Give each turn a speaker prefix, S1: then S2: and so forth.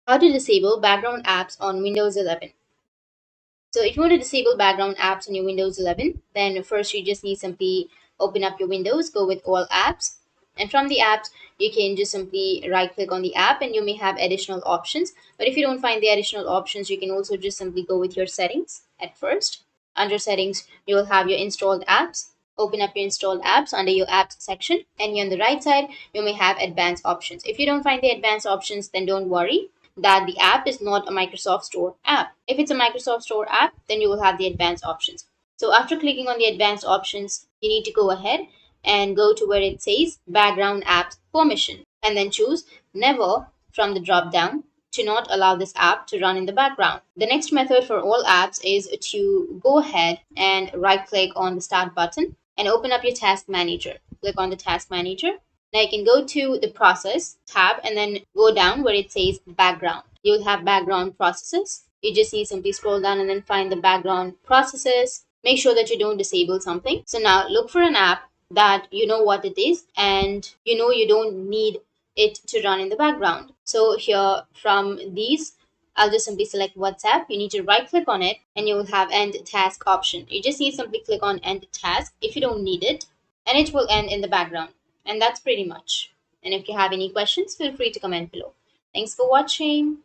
S1: How to disable background apps on Windows 11. So if you want to disable background apps on your Windows 11, then first you just need simply open up your Windows, go with all apps. And from the apps, you can just simply right click on the app and you may have additional options. But if you don't find the additional options, you can also just simply go with your settings at first. Under settings, you will have your installed apps. Open up your installed apps under your apps section. And here on the right side, you may have advanced options. If you don't find the advanced options, then don't worry that the app is not a Microsoft Store app. If it's a Microsoft Store app, then you will have the advanced options. So after clicking on the advanced options, you need to go ahead and go to where it says background apps permission and then choose never from the drop down to not allow this app to run in the background. The next method for all apps is to go ahead and right click on the start button and open up your task manager. Click on the task manager. Now you can go to the process tab and then go down where it says background. You'll have background processes. You just need simply scroll down and then find the background processes. Make sure that you don't disable something. So now look for an app that you know what it is and you know you don't need it to run in the background. So here from these, I'll just simply select WhatsApp. You need to right click on it and you will have end task option. You just need to simply click on end task if you don't need it and it will end in the background. And that's pretty much. And if you have any questions, feel free to comment below. Thanks for watching.